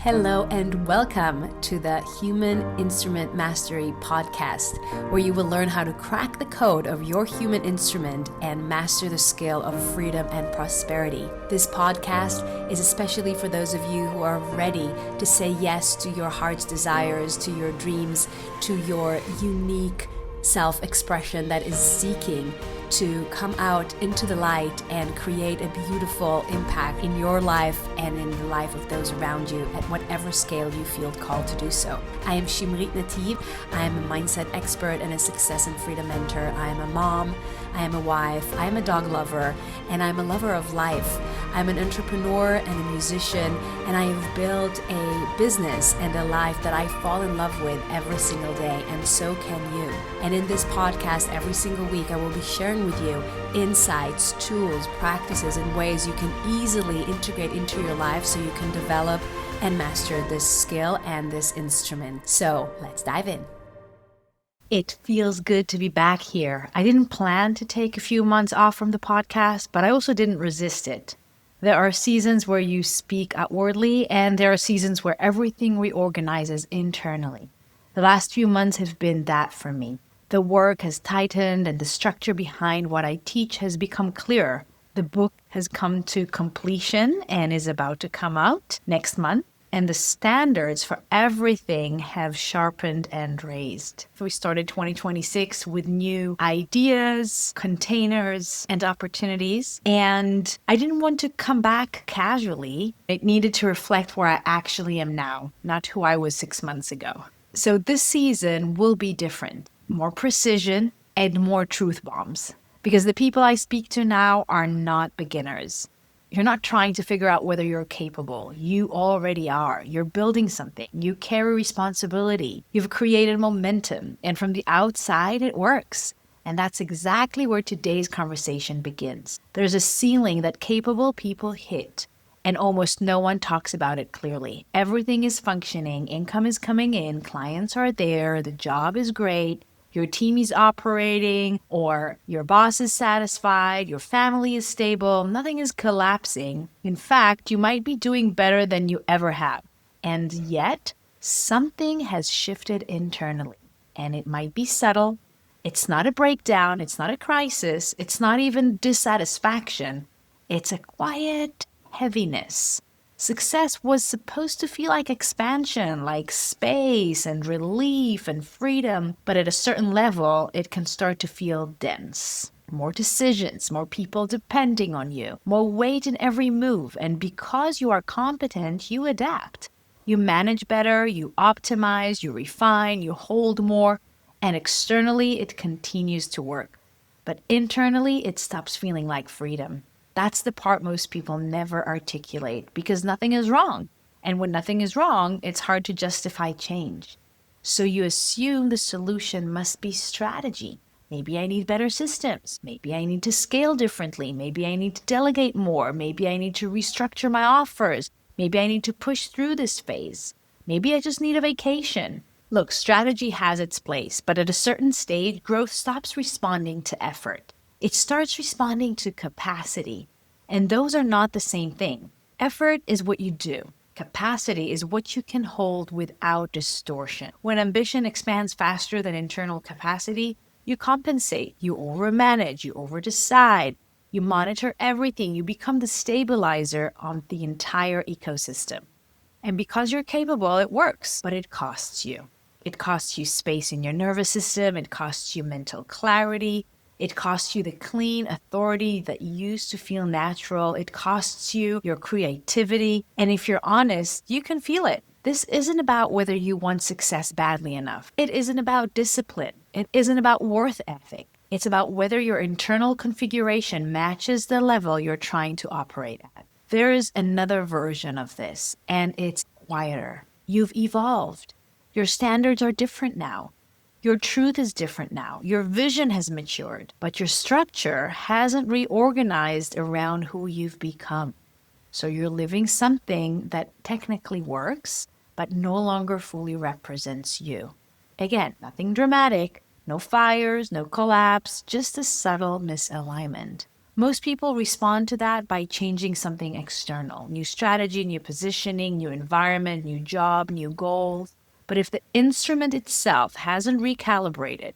Hello and welcome to the Human Instrument Mastery podcast, where you will learn how to crack the code of your human instrument and master the skill of freedom and prosperity. This podcast is especially for those of you who are ready to say yes to your heart's desires, to your dreams, to your unique self-expression that is seeking to come out into the light and create a beautiful impact in your life and in the life of those around you at whatever scale you feel called to do so. I am Shimrit Nativ. I am a mindset expert and a success and freedom mentor. I am a mom, I am a wife, I am a dog lover, and I'm a lover of life. I'm an entrepreneur and a musician, and I have built a business and a life that I fall in love with every single day, and so can you. And in this podcast, every single week, I will be sharing with you insights, tools, practices, and ways you can easily integrate into your life so you can develop and master this skill and this instrument. So let's dive in. It feels good to be back here. I didn't plan to take a few months off from the podcast, but I also didn't resist it. There are seasons where you speak outwardly, and there are seasons where everything reorganizes internally. The last few months have been that for me. The work has tightened and the structure behind what I teach has become clearer. The book has come to completion and is about to come out next month. And the standards for everything have sharpened and raised. So we started 2026 with new ideas, containers, and opportunities. And I didn't want to come back casually. It needed to reflect where I actually am now, not who I was 6 months ago. So this season will be different, more precision and more truth bombs. Because the people I speak to now are not beginners. You're not trying to figure out whether you're capable. You already are. You're building something. You carry responsibility. You've created momentum. And from the outside, it works. And that's exactly where today's conversation begins. There's a ceiling that capable people hit, and almost no one talks about it clearly. Everything is functioning. Income is coming in. Clients are there. The job is great. Your team is operating, or your boss is satisfied, your family is stable, nothing is collapsing. In fact, you might be doing better than you ever have. And yet, something has shifted internally. And it might be subtle. It's not a breakdown. It's not a crisis. It's not even dissatisfaction. It's a quiet heaviness. Success was supposed to feel like expansion, like space and relief and freedom. But at a certain level, it can start to feel dense. More decisions, more people depending on you, more weight in every move. And because you are competent, you adapt. You manage better, you optimize, you refine, you hold more. And externally, it continues to work. But internally, it stops feeling like freedom. That's the part most people never articulate because nothing is wrong. And when nothing is wrong, it's hard to justify change. So you assume the solution must be strategy. Maybe I need better systems. Maybe I need to scale differently. Maybe I need to delegate more. Maybe I need to restructure my offers. Maybe I need to push through this phase. Maybe I just need a vacation. Look, strategy has its place, but at a certain stage, growth stops responding to effort. It starts responding to capacity. And those are not the same thing. Effort is what you do. Capacity is what you can hold without distortion. When ambition expands faster than internal capacity, you compensate, you overmanage, you overdecide, you monitor everything, you become the stabilizer on the entire ecosystem. And because you're capable, it works, but it costs you. It costs you space in your nervous system, it costs you mental clarity, it costs you the clean authority that used to feel natural. It costs you your creativity. And if you're honest, you can feel it. This isn't about whether you want success badly enough. It isn't about discipline. It isn't about worth ethic. It's about whether your internal configuration matches the level you're trying to operate at. There is another version of this, and it's quieter. You've evolved. Your standards are different now. Your truth is different now. Your vision has matured, but your structure hasn't reorganized around who you've become. So you're living something that technically works, but no longer fully represents you. Again, nothing dramatic, no fires, no collapse, just a subtle misalignment. Most people respond to that by changing something external: new strategy, new positioning, new environment, new job, new goals. But if the instrument itself hasn't recalibrated,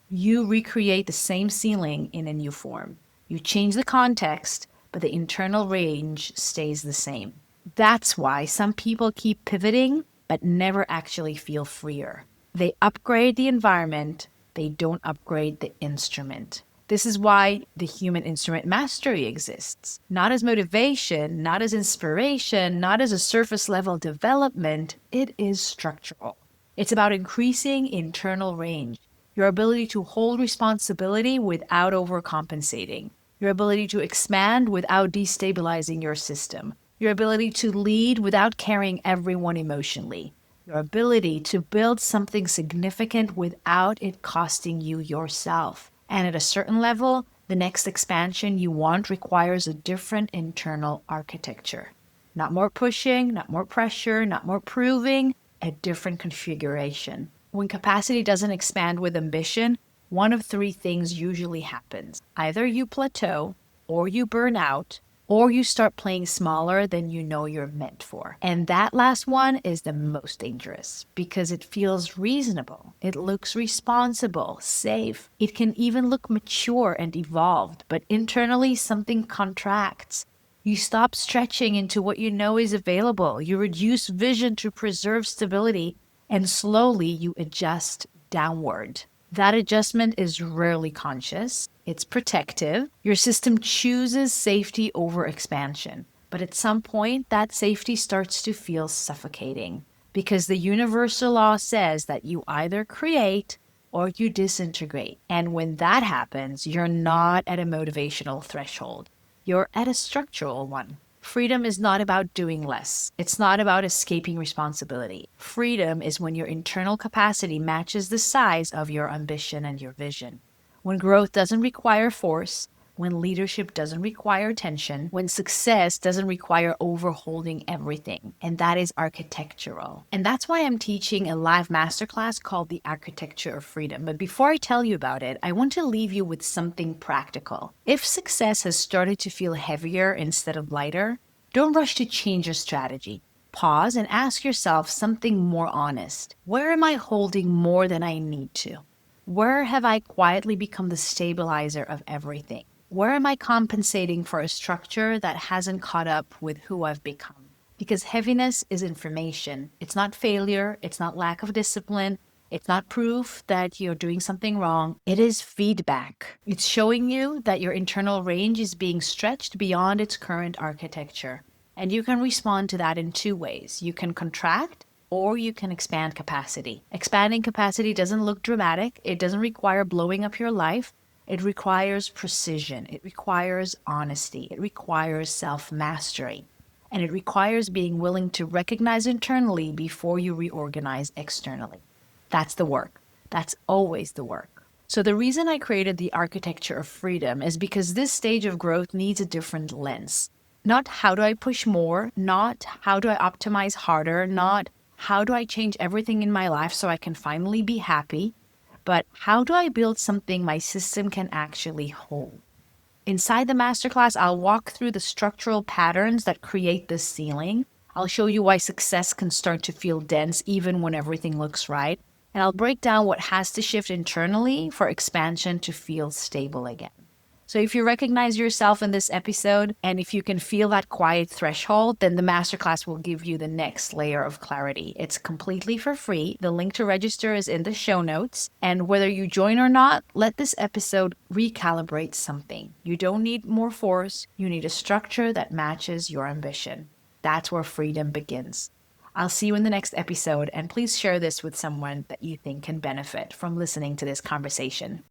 you recreate the same ceiling in a new form. You change the context, but the internal range stays the same. That's why some people keep pivoting but never actually feel freer. They upgrade the environment, they don't upgrade the instrument. This is why the human instrument mastery exists. Not as motivation, not as inspiration, not as a surface level development. It is structural. It's about increasing internal range, your ability to hold responsibility without overcompensating, your ability to expand without destabilizing your system, your ability to lead without carrying everyone emotionally, your ability to build something significant without it costing you yourself. And at a certain level, the next expansion you want requires a different internal architecture. Not more pushing, not more pressure, not more proving, a different configuration. When capacity doesn't expand with ambition, one of three things usually happens. Either you plateau, or you burn out, or you start playing smaller than you know you're meant for. And that last one is the most dangerous because it feels reasonable. It looks responsible, safe. It can even look mature and evolved, but internally something contracts. You stop stretching into what you know is available. You reduce vision to preserve stability, and slowly you adjust downward. That adjustment is rarely conscious. It's protective. Your system chooses safety over expansion. But at some point, that safety starts to feel suffocating because the universal law says that you either create or you disintegrate. And when that happens, you're not at a motivational threshold. You're at a structural one. Freedom is not about doing less. It's not about escaping responsibility. Freedom is when your internal capacity matches the size of your ambition and your vision. When growth doesn't require force, when leadership doesn't require tension, when success doesn't require overholding everything. And that is architectural. And that's why I'm teaching a live masterclass called The Architecture of Freedom. But before I tell you about it, I want to leave you with something practical. If success has started to feel heavier instead of lighter, don't rush to change your strategy. Pause and ask yourself something more honest. Where am I holding more than I need to? Where have I quietly become the stabilizer of everything? Where am I compensating for a structure that hasn't caught up with who I've become? Because heaviness is information. It's not failure. It's not lack of discipline. It's not proof that you're doing something wrong. It is feedback. It's showing you that your internal range is being stretched beyond its current architecture. And you can respond to that in two ways. You can contract or you can expand capacity. Expanding capacity doesn't look dramatic. It doesn't require blowing up your life. It requires precision. It requires honesty. It requires self-mastery. And it requires being willing to recognize internally before you reorganize externally. That's the work. That's always the work. So the reason I created the architecture of freedom is because this stage of growth needs a different lens. Not how do I push more, not how do I optimize harder, not how do I change everything in my life so I can finally be happy, but how do I build something my system can actually hold? Inside the masterclass, I'll walk through the structural patterns that create this ceiling. I'll show you why success can start to feel dense even when everything looks right. And I'll break down what has to shift internally for expansion to feel stable again. So if you recognize yourself in this episode, and if you can feel that quiet threshold, then the masterclass will give you the next layer of clarity. It's completely for free. The link to register is in the show notes. And whether you join or not, let this episode recalibrate something. You don't need more force. You need a structure that matches your ambition. That's where freedom begins. I'll see you in the next episode, and please share this with someone that you think can benefit from listening to this conversation.